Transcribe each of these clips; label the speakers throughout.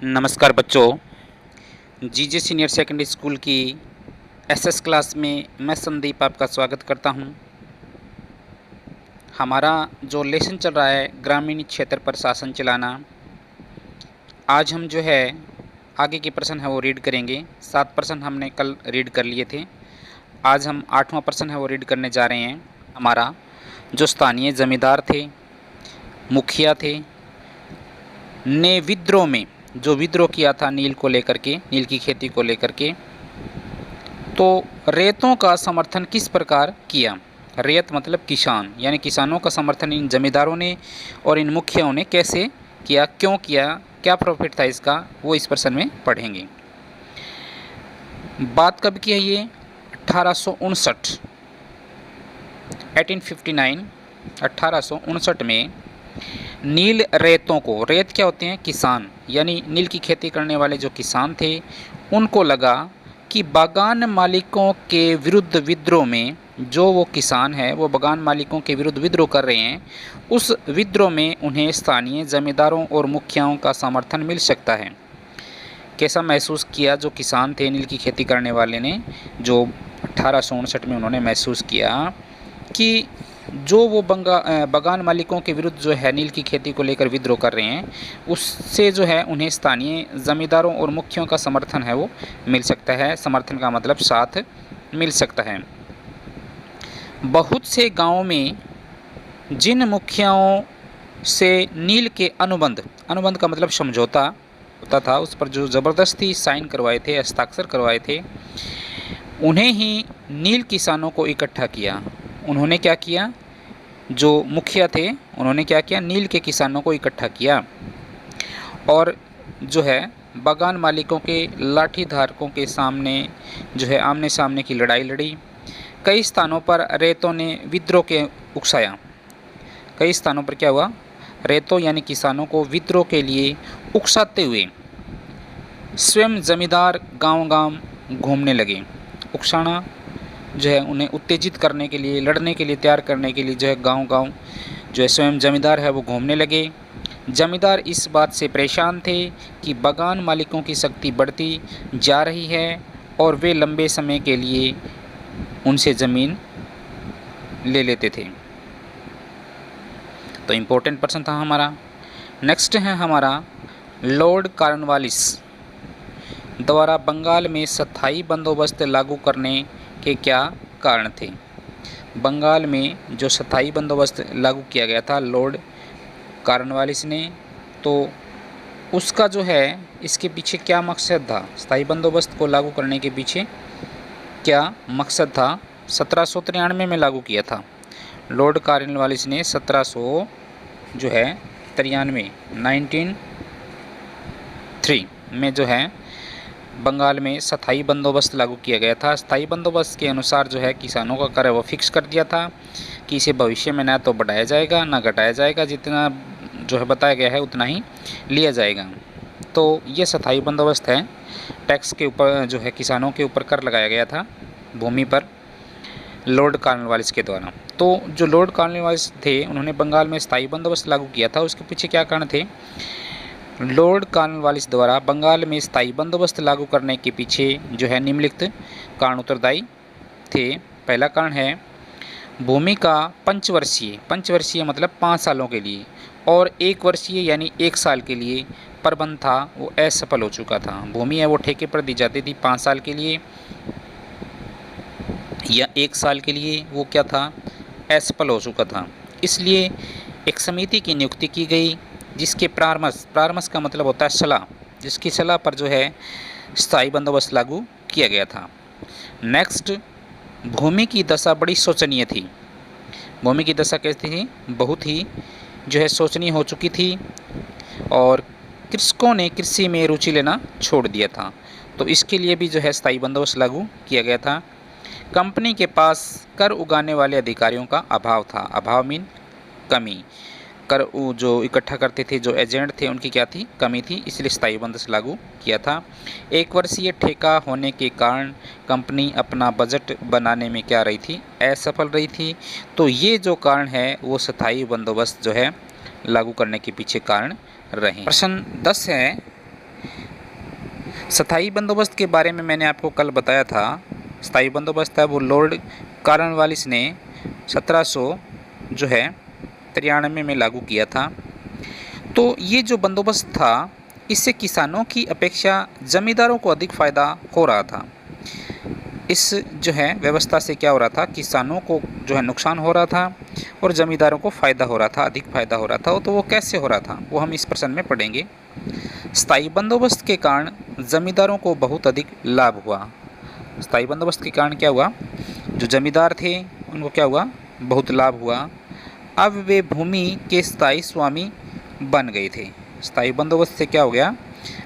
Speaker 1: नमस्कार बच्चों। जीजे सीनियर सेकेंडरी स्कूल की एसएस क्लास में मैं संदीप आपका स्वागत करता हूं। हमारा जो लेसन चल रहा है ग्रामीण क्षेत्र पर शासन चलाना, आज हम जो है आगे के प्रश्न है वो रीड करेंगे। 7 प्रश्न हमने कल रीड कर लिए थे। आज हम 8वां प्रश्न है वो रीड करने जा रहे हैं। हमारा जो स्थानीय जमींदार थे, मुखिया थे, ने विद्रोह में जो विद्रोह किया था नील को लेकर के, नील की खेती को लेकर के, तो रेतों का समर्थन किस प्रकार किया। रेत मतलब किसान, यानी किसानों का समर्थन इन जमींदारों ने और इन मुखियाओं ने कैसे किया, क्यों किया, क्या प्रॉफिट था इसका, वो इस प्रश्न में पढ़ेंगे। बात कब की है ये? 1859, 1859, 1859 में नील रेतों को, रेत क्या होते हैं? किसान, यानी नील की खेती करने वाले जो किसान थे उनको लगा कि बागान मालिकों के विरुद्ध विद्रोह में, जो वो किसान है वो बागान मालिकों के विरुद्ध विद्रोह कर रहे हैं, उस विद्रोह में उन्हें स्थानीय जमींदारों और मुखियाओं का समर्थन मिल सकता है। कैसा महसूस किया जो किसान थे नील की खेती करने वाले ने? जो 1859 में उन्होंने महसूस किया कि जो वो बागान मालिकों के विरुद्ध जो है नील की खेती को लेकर विद्रोह कर रहे हैं, उससे जो है उन्हें स्थानीय जमींदारों और मुखियों का समर्थन है वो मिल सकता है। समर्थन का मतलब साथ मिल सकता है। बहुत से गांवों में जिन मुखियाओं से नील के अनुबंध, अनुबंध का मतलब समझौता होता था, उस पर जो ज़बरदस्ती साइन करवाए थे, हस्ताक्षर करवाए थे, उन्हें ही नील किसानों को इकट्ठा किया। उन्होंने क्या किया? जो मुखिया थे उन्होंने क्या किया? नील के किसानों को इकट्ठा किया और जो है बागान मालिकों के लाठी धारकों के सामने जो है आमने सामने की लड़ाई लड़ी। कई स्थानों पर रेतों ने विद्रोह के उकसाया। कई स्थानों पर क्या हुआ? रेतों यानी किसानों को विद्रोह के लिए उकसाते हुए स्वयं जमींदार गांव-गांव घूमने लगे। उकसाना जो है उन्हें उत्तेजित करने के लिए, लड़ने के लिए तैयार करने के लिए जो है गांव-गांव जो है स्वयं जमींदार है वो घूमने लगे। जमींदार इस बात से परेशान थे कि बागान मालिकों की शक्ति बढ़ती जा रही है और वे लंबे समय के लिए उनसे ज़मीन ले लेते थे। तो इम्पोर्टेंट प्रश्न था हमारा। नेक्स्ट है हमारा, लॉर्ड कॉर्नवालिस द्वारा बंगाल में स्थायी बंदोबस्त लागू करने के क्या कारण थे? बंगाल में जो स्थायी बंदोबस्त लागू किया गया था लॉर्ड कॉर्नवालिस ने, तो उसका जो है इसके पीछे क्या मकसद था? स्थायी बंदोबस्त को लागू करने के पीछे क्या मकसद था? 1793 में लागू किया था लॉर्ड कॉर्नवालिस ने। 1700 जो है 93, 1903 में जो है बंगाल में स्थायी बंदोबस्त लागू किया गया था। स्थायी बंदोबस्त के अनुसार जो है किसानों का कर वो फिक्स कर दिया था कि इसे भविष्य में ना तो बढ़ाया जाएगा ना घटाया जाएगा, जितना जो है बताया गया है उतना ही लिया जाएगा। तो ये स्थायी बंदोबस्त है। टैक्स के ऊपर जो है किसानों के ऊपर कर लगाया गया था भूमि पर लॉर्ड कॉर्नवालिस के द्वारा। तो जो लॉर्ड कॉर्नवालिस थे उन्होंने बंगाल में स्थायी बंदोबस्त लागू किया था। उसके पीछे क्या कारण थे? लॉर्ड कॉर्नवालिस द्वारा बंगाल में स्थायी बंदोबस्त लागू करने के पीछे जो है निम्नलिखित कारण उत्तरदायी थे। पहला कारण है भूमि का पंचवर्षीय मतलब 5 सालों के लिए और 1 वर्षीय यानी 1 साल के लिए प्रबंध था वो असफल हो चुका था। भूमि है वो ठेके पर दी जाती थी 5 साल के लिए या 1 साल के लिए, वो क्या था? असफल हो चुका था। इसलिए एक समिति की नियुक्ति की गई जिसके परामर्श का मतलब होता है सलाह, जिसकी सलाह पर जो है स्थायी बंदोबस्त लागू किया गया था। नेक्स्ट, भूमि की दशा बड़ी शोचनीय थी। भूमि की दशा कैसी थी? बहुत ही जो है शोचनीय हो चुकी थी और कृषकों ने कृषि में रुचि लेना छोड़ दिया था। तो इसके लिए भी जो है स्थायी बंदोबस्त लागू किया गया था। कंपनी के पास कर उगाने वाले अधिकारियों का अभाव था। अभाव मीन कमी। कर जो इकट्ठा करते थे, जो एजेंट थे, उनकी क्या थी? कमी थी, इसलिए स्थायी बंदोबस्त लागू किया था। 1 वर्षीय ठेका होने के कारण कंपनी अपना बजट बनाने में क्या रही थी? असफल रही थी। तो ये जो कारण है वो स्थायी बंदोबस्त जो है लागू करने के पीछे कारण रहे। प्रश्न 10 है, स्थायी बंदोबस्त के बारे में मैंने आपको कल बताया था। स्थायी बंदोबस्त है वो लॉर्ड कॉर्नवालिस ने 1793 में लागू किया था। तो ये जो बंदोबस्त था इससे किसानों की अपेक्षा ज़मींदारों को अधिक फ़ायदा हो रहा था। इस जो है व्यवस्था से क्या हो रहा था, किसानों को जो है नुकसान हो रहा था और ज़मींदारों को फ़ायदा हो रहा था, अधिक फ़ायदा हो रहा था। तो वो कैसे हो रहा था वो हम इस प्रश्न में पढ़ेंगे। स्थायी बंदोबस्त के कारण ज़मींदारों को बहुत अधिक लाभ हुआ। स्थायी बंदोबस्त के कारण क्या हुआ, जो ज़मींदार थे उनको क्या हुआ, बहुत लाभ हुआ। अब वे भूमि के स्थायी स्वामी बन गए थे। स्थायी बंदोबस्त से क्या हो गया,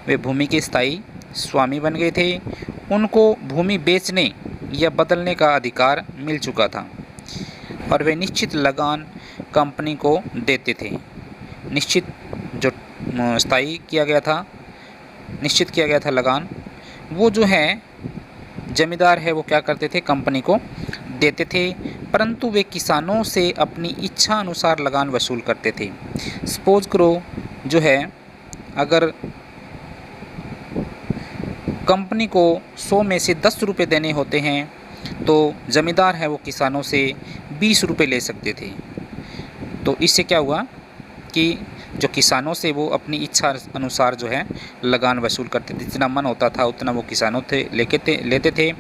Speaker 1: वे भूमि के स्थायी स्वामी बन गए थे। उनको भूमि बेचने या बदलने का अधिकार मिल चुका था और वे निश्चित लगान कंपनी को देते थे। निश्चित जो स्थायी किया गया था, निश्चित किया गया था लगान, वो जो है जमींदार है वो क्या करते थे, कंपनी को देते थे, परंतु वे किसानों से अपनी इच्छा अनुसार लगान वसूल करते थे। सपोज करो जो है अगर कंपनी को 100 में से 10 रुपये देने होते हैं तो ज़मींदार है वो किसानों से 20 रुपये ले सकते थे। तो इससे क्या हुआ कि जो किसानों से वो अपनी इच्छा अनुसार जो है लगान वसूल करते थे, जितना मन होता था उतना वो किसानों से लेते थे,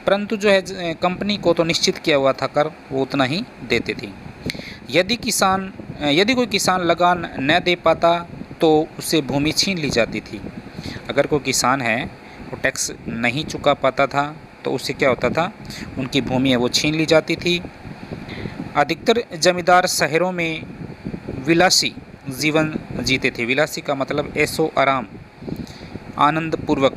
Speaker 1: परंतु जो है कंपनी को तो निश्चित किया हुआ था कर, वो उतना ही देते थे। यदि कोई किसान लगान न दे पाता तो उससे भूमि छीन ली जाती थी। अगर कोई किसान है वो टैक्स नहीं चुका पाता था तो उससे क्या होता था, उनकी भूमि है वो छीन ली जाती थी। अधिकतर जमींदार शहरों में विलासी जीवन जीते थे। विलासी का मतलब ऐशो आराम, आनंदपूर्वक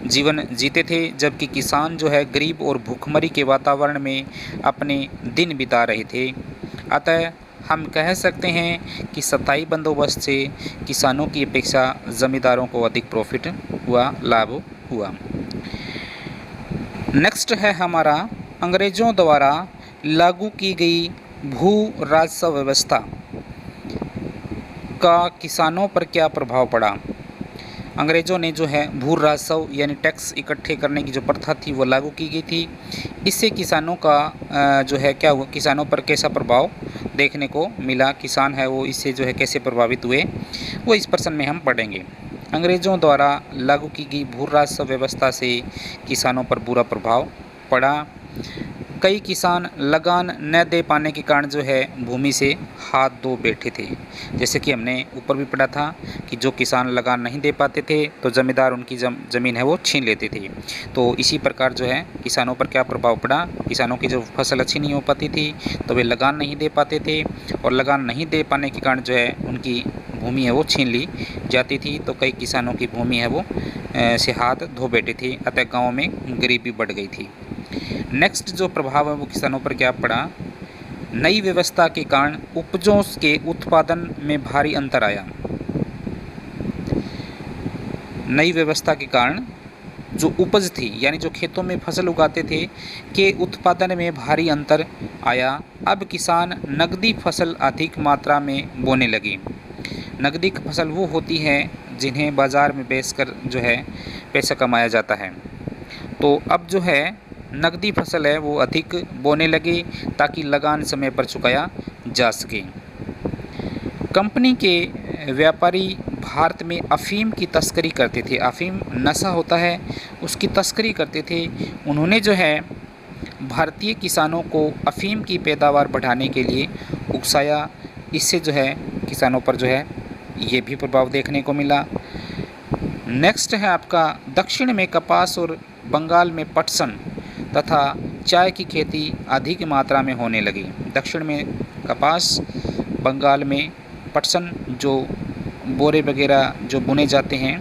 Speaker 1: जीवन जीते थे, जबकि किसान जो है गरीब और भूखमरी के वातावरण में अपने दिन बिता रहे थे। अतः हम कह सकते हैं कि स्थायी बंदोबस्त से किसानों की अपेक्षा ज़मींदारों को अधिक प्रॉफिट हुआ, लाभ हुआ। नेक्स्ट है हमारा अंग्रेज़ों द्वारा लागू की गई भू राजस्व व्यवस्था का किसानों पर क्या प्रभाव पड़ा। अंग्रेज़ों ने जो है भू राजस्व यानी टैक्स इकट्ठे करने की जो प्रथा थी वो लागू की गई थी। इससे किसानों का जो है क्या हुआ, किसानों पर कैसा प्रभाव देखने को मिला, किसान है वो इससे जो है कैसे प्रभावित हुए, वो इस प्रश्न में हम पढ़ेंगे। अंग्रेज़ों द्वारा लागू की गई भू राजस्व व्यवस्था से किसानों पर बुरा प्रभाव पड़ा। कई किसान लगान न दे पाने के कारण जो है भूमि से हाथ धो बैठे थे। जैसे कि हमने ऊपर भी पढ़ा था कि जो किसान लगान नहीं दे पाते थे तो ज़मींदार उनकी ज़मीन है वो छीन लेते थे। तो इसी प्रकार जो है किसानों पर क्या प्रभाव पड़ा, किसानों की जो फसल अच्छी नहीं हो पाती थी तो वे लगान नहीं दे पाते थे और लगान नहीं दे पाने के कारण जो है उनकी भूमि है वो छीन ली जाती थी। तो कई किसानों की भूमि है वो से हाथ धो बैठे थे, अतः गाँव में गरीबी बढ़ गई थी। नेक्स्ट जो प्रभाव है वो किसानों पर क्या पड़ा, नई व्यवस्था के कारण उपजों के उत्पादन में भारी अंतर आया। नई व्यवस्था के कारण जो उपज थी यानी जो खेतों में फसल उगाते थे के उत्पादन में भारी अंतर आया। अब किसान नकदी फसल अधिक मात्रा में बोने लगे। नकदी फसल वो होती है जिन्हें बाज़ार में बेचकर जो है पैसा कमाया जाता है। तो अब जो है नकदी फसल है वो अधिक बोने लगे ताकि लगान समय पर चुकाया जा सके। कंपनी के व्यापारी भारत में अफ़ीम की तस्करी करते थे। अफ़ीम नशा होता है, उसकी तस्करी करते थे। उन्होंने जो है भारतीय किसानों को अफ़ीम की पैदावार बढ़ाने के लिए उकसाया। इससे जो है किसानों पर जो है ये भी प्रभाव देखने को मिला। नेक्स्ट है आपका दक्षिण में कपास और बंगाल में पटसन तथा चाय की खेती अधिक मात्रा में होने लगी। दक्षिण में कपास, बंगाल में पटसन, जो बोरे वगैरह जो बुने जाते हैं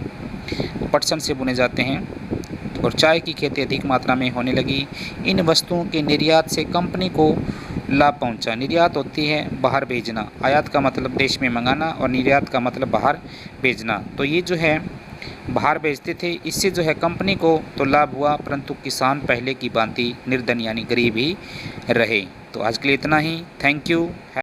Speaker 1: वो पटसन से बुने जाते हैं, और चाय की खेती अधिक मात्रा में होने लगी। इन वस्तुओं के निर्यात से कंपनी को लाभ पहुंचा। निर्यात होती है बाहर भेजना, आयात का मतलब देश में मंगाना और निर्यात का मतलब बाहर भेजना। तो ये जो है बाहर भेजते थे, इससे जो है कंपनी को तो लाभ हुआ, परंतु किसान पहले की भांति निर्धन यानी गरीब ही रहे। तो आज के लिए इतना ही। Thank you.